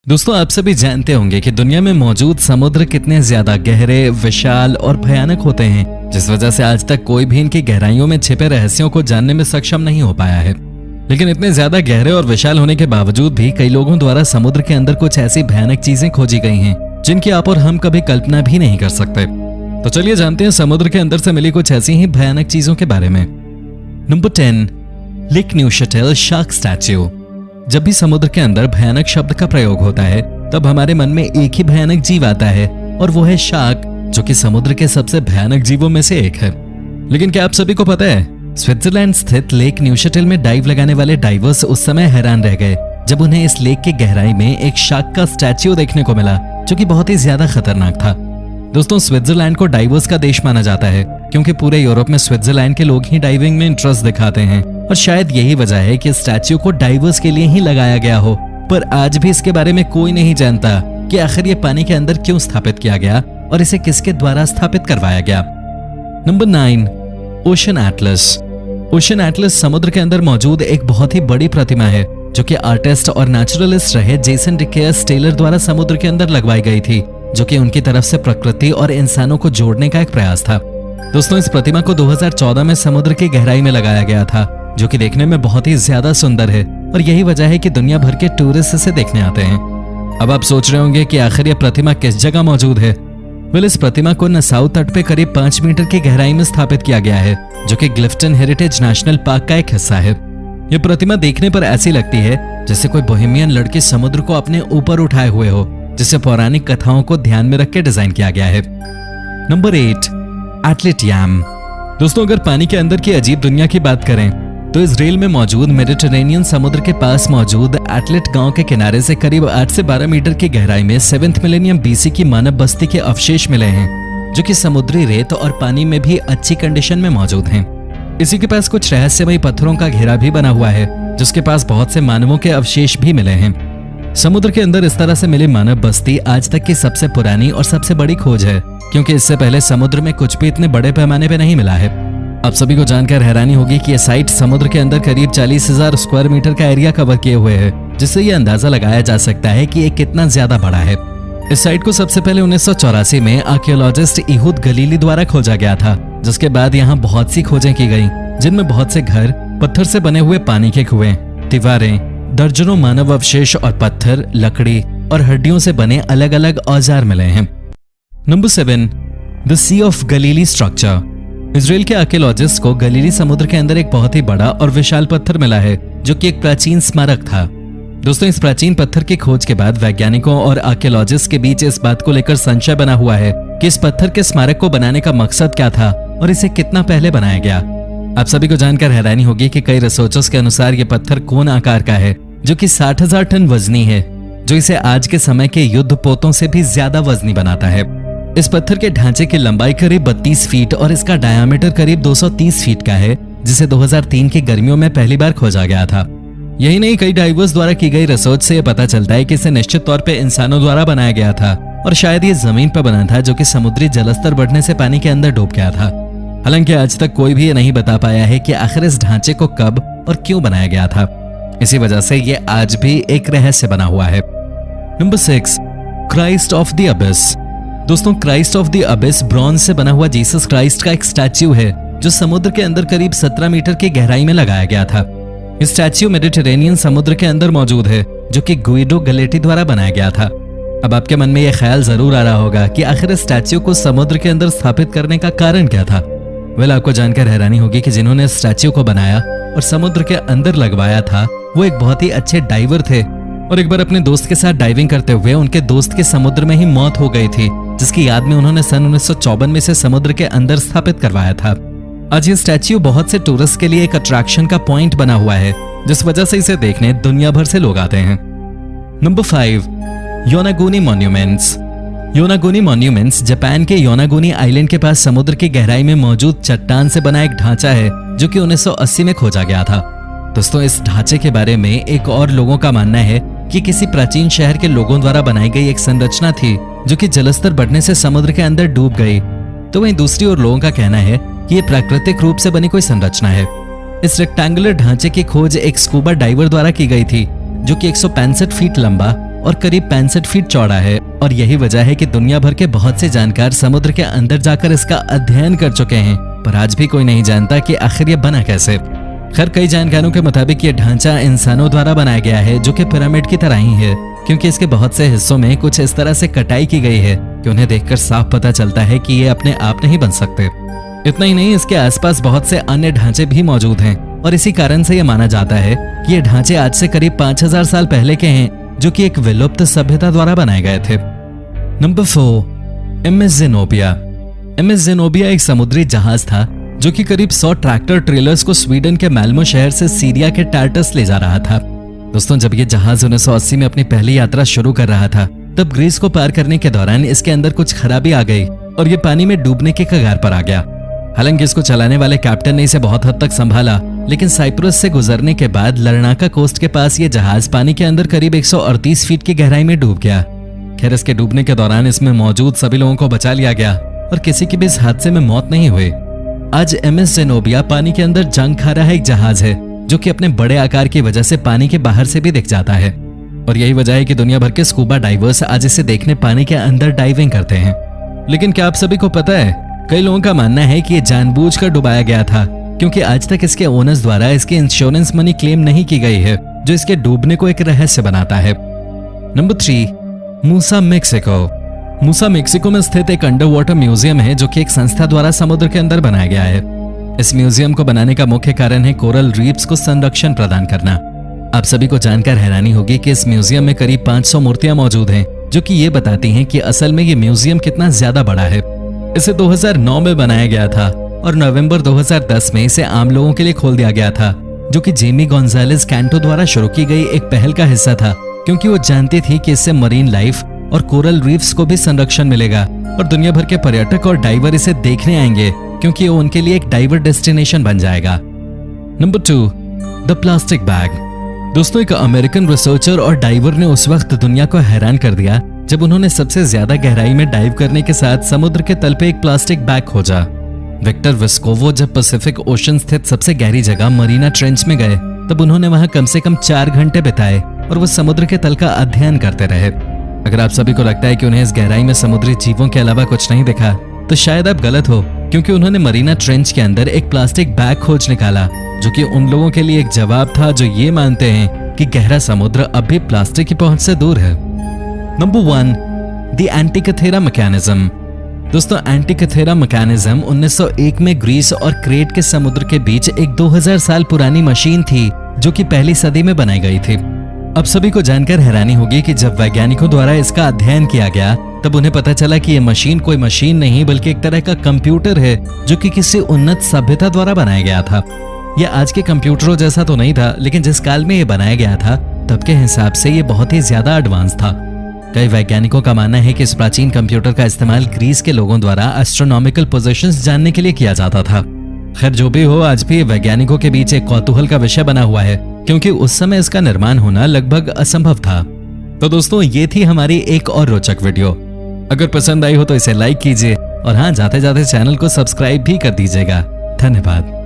दोस्तों, आप सभी जानते होंगे कि दुनिया में मौजूद समुद्र कितने ज्यादा गहरे, विशाल और भयानक होते हैं, जिस वजह से आज तक कोई भी इनकी गहराइयों में छिपे रहस्यों को जानने में सक्षम नहीं हो पाया है। लेकिन इतने ज्यादा गहरे और विशाल होने के बावजूद भी कई लोगों द्वारा समुद्र के अंदर कुछ ऐसी भयानक चीजें खोजी गई हैं, जिनकी आप और हम कभी कल्पना भी नहीं कर सकते। तो चलिए जानते हैं समुद्र के अंदर से मिली कुछ ऐसी ही भयानक चीजों के बारे में। Number 10, Lake Neuchatel shark statue. जब भी समुद्र के अंदर भयानक शब्द का प्रयोग होता है, तब हमारे मन में एक ही भयानक जीव आता है और वो है शार्क, जो कि समुद्र के सबसे भयानक जीवों में से एक है। लेकिन क्या आप सभी को पता है, स्विट्जरलैंड स्थित लेक न्यूचैटल में डाइव लगाने वाले डाइवर्स उस समय हैरान रह गए जब उन्हें इस लेक की गहराई में एक शार्क का स्टैच्यू देखने को मिला, जो कि बहुत ही ज्यादा खतरनाक था। दोस्तों, स्विट्जरलैंड को डाइवर्स का देश माना जाता है क्योंकि पूरे यूरोप में स्विट्जरलैंड के लोग ही डाइविंग में इंटरेस्ट दिखाते हैं, और शायद यही वजह है कि स्टैच्यू को डाइवर्स के लिए ही लगाया गया हो। पर आज भी इसके बारे में कोई नहीं जानता कि आखिर ये पानी के अंदर क्यों स्थापित किया गया और इसे किसके द्वारा स्थापित करवाया गया। Number 9, ocean Atlas. Ocean Atlas समुद्र के अंदर मौजूद एक बहुत ही बड़ी प्रतिमा है, जो कि आर्टिस्ट और नेचुरलिस्ट रहे जेसन डिकेयर्स टेलर द्वारा समुद्र के अंदर लगवाई गई थी, जो कि उनकी तरफ से प्रकृति और इंसानों को जोड़ने का एक प्रयास था। दोस्तों, इस प्रतिमा को 2014 में समुद्र की गहराई में लगाया गया था, जो कि देखने में बहुत ही ज्यादा सुंदर है, और यही वजह है कि दुनिया भर के टूरिस्ट इसे देखने आते हैं। अब आप सोच रहे होंगे कि आखिर यह प्रतिमा किस जगह मौजूद है। इस प्रतिमा को नसाउ तट पे करीब 5 मीटर की गहराई में स्थापित किया गया है, जो कि ग्लिफ्टन हेरिटेज नेशनल पार्क का एक हिस्सा है। यह प्रतिमा देखने पर ऐसी लगती है जैसे कोई बोहेमियन लड़की समुद्र को अपने ऊपर उठाए हुए हो, जिसे पौराणिक कथाओं को ध्यान में रख के डिजाइन किया गया है। नंबर 8, एटलेट याम। दोस्तों, अगर पानी के अंदर की अजीब दुनिया की बात करें तो इजराइल में मौजूद मेडिटेरेनियन समुद्र के पास मौजूद एटलेट गांव के किनारे से करीब 8 से 12 मीटर की गहराई में 7th मिलेनियम BC की मानव बस्ती के अवशेष मिले हैं, जो कि समुद्री रेत और पानी में भी अच्छी कंडीशन में मौजूद हैं। इसी के पास कुछ रहस्यमयी पत्थरों का घेरा भी बना हुआ है, जिसके पास बहुत से मानवों के अवशेष भी मिले हैं। समुद्र के अंदर इस तरह से मिली मानव बस्ती आज तक की सबसे पुरानी और सबसे बड़ी खोज है, क्योंकि इससे पहले समुद्र में कुछ भी इतने बड़े पैमाने पे नहीं मिला है। आप सभी को जानकर हैरानी होगी कि यह साइट समुद्र के अंदर करीब 40,000 स्क्वायर मीटर का एरिया कवर किए हुए है, जिससे यह अंदाजा लगाया जा सकता है कि यह कितना ज्यादा बड़ा है। इस साइट को सबसे पहले 1984 में आर्कियोलॉजिस्ट इहूद गलीली द्वारा खोजा गया था, जिसके बाद यहाँ बहुत सी खोजें की गई, जिनमें बहुत से घर, पत्थर से बने हुए पानी के कुएं, दीवारें, दर्जनों मानव अवशेष और पत्थर, लकड़ी और हड्डियों से बने अलग अलग औजार मिले हैं। Number 7, the sea of Galilee structure. Israel के आर्कियोलॉजिस्ट को गलीली समुद्र के अंदर एक बहुत ही बड़ा और विशाल पत्थर मिला है, जो कि एक प्राचीन स्मारक था। दोस्तों, इस प्राचीन पत्थर की खोज के बाद वैज्ञानिकों और आर्कियोलॉजिस्ट के बीच इस बात को लेकर संशय बना हुआ है कि इस पत्थर के स्मारक को बनाने का मकसद क्या था और इसे कितना पहले बनाया गया। आप सभी को जानकर हैरानी होगी कि कई रिसर्चर्स के अनुसार यह पत्थर कोन आकार का है, जो कि 60,000 टन वजनी है, जो इसे आज के समय के युद्ध पोतों से भी ज्यादा वजनी बनाता है। इस पत्थर के ढांचे की लंबाई करीब 32 फीट और इसका डायामीटर करीब 230 फीट का है, जिसे 2003 की गर्मियों में पहली बार खोजा गया था। यही नहीं, कई डाइवर्स द्वारा की गई रिसर्च से यह पता चलता है कि इसे निश्चित तौर पे इंसानों द्वारा बनाया गया था, और शायद ये जमीन पर बना था, जो कि समुद्री जलस्तर बढ़ने से पानी के अंदर डूब गया था। हालांकि आज तक कोई भी ये नहीं बता पाया है कि आखिर इस ढांचे को कब और क्यों बनाया गया था। इसी वजह से ये आज भी एक रहस्य बना हुआ है। Number 6, Christ of the Abyss. दोस्तों, Christ of the Abyss bronze से बना हुआ जीसस क्राइस्ट का एक स्टैच्यू है, जो समुद्र के अंदर करीब 17 मीटर की गहराई में लगाया गया था। इस स्टैच्यू मेडिटेरेनियन समुद्र के अंदर मौजूद है, जो कि गुइडो गलेटी द्वारा बनाया गया था। अब आपके मन में यह ख्याल जरूर आ रहा होगा कि आखिर इस स्टैच्यू को समुद्र के अंदर स्थापित करने का कारण क्या था। आपको जानकर हैरानी होगी कि जिन्होंने इस स्टैच्यू को बनाया और समुद्र के अंदर लगवाया था, वो एक बहुत ही अच्छे डाइवर थे, और एक बार अपने दोस्त के साथ डाइविंग करते हुए उनके दोस्त के समुद्र में ही मौत हो गई थी, जिसकी याद में उन्होंने सन 1954 में से समुद्र के अंदर स्थापित करवाया था। आज ये स्टैच्यू बहुत से टूरिस्ट के लिए एक अट्रैक्शन का पॉइंट बना हुआ है, जिस वजह से इसे देखने दुनिया भर से लोग आते हैं। Number 5, Yonaguni monuments. Yonaguni monuments Japan के योनागुनी आइलैंड के पास समुद्र की गहराई में मौजूद चट्टान से बना एक ढांचा है, जो कि 1980 में खोजा गया था। दोस्तों, इस ढांचे के बारे में एक और लोगों का मानना है कि किसी प्राचीन शहर के लोगों द्वारा बनाई गई एक संरचना थी, जो कि जलस्तर बढ़ने से समुद्र के अंदर डूब गई। तो वहीं दूसरी ओर लोगों का कहना है कि यह प्राकृतिक रूप से बनी कोई संरचना है। इस रेक्टेंगुलर ढांचे की खोज एक स्कूबा डाइवर द्वारा की गई थी, जो कि 165 फीट लंबा और करीब 65 फीट चौड़ा है और यही वजह है कि दुनिया भर के बहुत से जानकार समुद्र के अंदर जाकर इसका अध्ययन कर चुके हैं, पर आज भी कोई नहीं जानता कि आखिर ये बना कैसे। खैर, कई जानकारों के मुताबिक ये ढांचा इंसानों द्वारा बनाया गया है, जो कि पिरामिड की तरह ही है, क्योंकि इसके बहुत से हिस्सों में कुछ इस तरह से कटाई की गई है कि उन्हें देखकर साफ पता चलता है कि ये अपने आप नहीं बन सकते। इतना ही नहीं, इसके आसपास बहुत से अन्य ढांचे भी मौजूद हैं और इसी कारण से ये माना जाता है कि ये ढांचे आज से करीब 5000 साल पहले के हैं, जो कि एक विलुप्त सभ्यता द्वारा बनाए गए थे। Number 4, MS Zenobia. MS Zenobia एक समुद्री जहाज था जो कि करीब 100 ट्रैक्टर ट्रेलर्स को स्वीडन के मैल्मो शहर से सीरिया के टार्टस ले जा रहा था। दोस्तों, जब ये जहाज 1980 में अपनी पहली यात्रा शुरू कर रहा था, तब ग्रीस को पार करने के दौरान इसके अंदर कुछ खराबी आ गई और ये पानी में डूबने के कगार पर आ गया। हालांकि इसको चलाने वाले कैप्टन ने इसे बहुत हद तक संभाला, लेकिन साइप्रस से गुजरने के बाद लरनाका कोस्ट के पास ये जहाज पानी के अंदर करीब 138 फीट की गहराई में डूब गया। खैर, इसके डूबने के दौरान इसमें मौजूद सभी लोगों को बचा लिया गया और किसी की भी इस हादसे में मौत नहीं हुई। आज एमएस ज़ेनोबिया पानी के अंदर जंग खा रहा एक जहाज है, जो कि अपने बड़े आकार की वजह से पानी के बाहर से भी दिख जाता है और यही वजह है कि दुनिया भर के स्कूबा डाइवर्स आज इसे देखने पानी के अंदर डाइविंग करते हैं। लेकिन क्या आप सभी को पता है, कई लोगों का मानना है कि ये जानबूझकर डुबाया गया था, क्योंकि आज तक इसके ओनर्स द्वारा इसकी इंश्योरेंस मनी क्लेम नहीं की गई है, जो इसके डूबने को एक रहस्य बनाता है। नंबर 3, मूसा मेक्सिको। मूसा मेक्सिको में स्थित एक अंडर वाटर म्यूजियम है, जो कि एक संस्था द्वारा समुद्र के अंदर बनाया गया है। इस म्यूजियम को बनाने का मुख्य कारण है कोरल रीफ्स को संरक्षण प्रदान करना। आप सभी को जानकर हैरानी होगी कि इस म्यूजियम में करीब 500 मूर्तियां मौजूद हैं, जो कि ये बताती हैं कि असल में ये म्यूजियम कितना ज्यादा बड़ा है। इसे 2009 में बनाया गया था और नवंबर 2010 में इसे आम लोगों के लिए खोल दिया गया था, जो कि जेमी गोंजालेस कैंटो द्वारा शुरू की गई एक पहल का हिस्सा था, क्योंकि वो जानती थी कि इससे मरीन लाइफ और कोरल रीफ्स को भी संरक्षण मिलेगा और दुनिया भर के पर्यटक और डाइवर इसे देखने आएंगे, क्योंकि ये उनके लिए एक डाइवर डेस्टिनेशन बन जाएगा। Number 2, the plastic bag. दोस्तों, एक अमेरिकन रिसर्चर और डाइवर ने उस वक्त दुनिया को हैरान कर दिया जब उन्होंने सबसे ज्यादा गहराई में डाइव करने के साथ समुद्र के तल पे एक प्लास्टिक बैग खोजा। विक्टर विस्कोवो जब पैसिफिक ओशन स्थित सबसे गहरी जगह मरीना ट्रेंच में गए, तब उन्होंने वहां कम से कम 4 घंटे बिताए और वो समुद्र के तल का अध्ययन करते रहे। अगर आप सभी को लगता है कि उन्हें इस गहराई में समुद्री जीवों के अलावा कुछ नहीं दिखा, तो शायद आप गलत हो, क्योंकि उन्होंने मरीना ट्रेंच के अंदर एक प्लास्टिक बैग खोज निकाला, जो कि उन लोगों के लिए एक जवाब था जो ये मानते हैं कि गहरा समुद्र अब भी प्लास्टिक की पहुंच से दूर है। Number 1, the Antikythera mechanism. दोस्तों, एंटिकथेरा मैकेनिज्म 1901 में ग्रीस और क्रेट के समुद्र के बीच एक 2000 साल पुरानी मशीन थी, जो कि पहली सदी में बनाई गई थी। अब सभी को जानकर हैरानी होगी कि जब वैज्ञानिकों द्वारा इसका अध्ययन किया गया, तब उन्हें पता चला कि यह मशीन कोई मशीन नहीं बल्कि एक तरह का कंप्यूटर है, जो कि किसी उन्नत सभ्यता द्वारा बनाया गया था। यह आज के कंप्यूटरों जैसा तो नहीं था, लेकिन जिस काल में यह बनाया गया था तब के हिसाब से यह बहुत ही ज्यादा एडवांस था। कई वैज्ञानिकों का मानना है कि इस प्राचीन कंप्यूटर का इस्तेमाल ग्रीस के लोगों द्वारा एस्ट्रोनॉमिकल पोजीशंस जानने के लिए किया जाता था। खैर, जो भी हो, आज भी वैज्ञानिकों के बीच एक कौतूहल का विषय बना हुआ है, क्योंकि उस समय इसका निर्माण होना लगभग असंभव था। तो दोस्तों, ये थी हमारी एक और रोचक वीडियो। अगर पसंद आई हो तो इसे लाइक कीजिए और हाँ, जाते जाते चैनल को सब्सक्राइब भी कर दीजिएगा। धन्यवाद।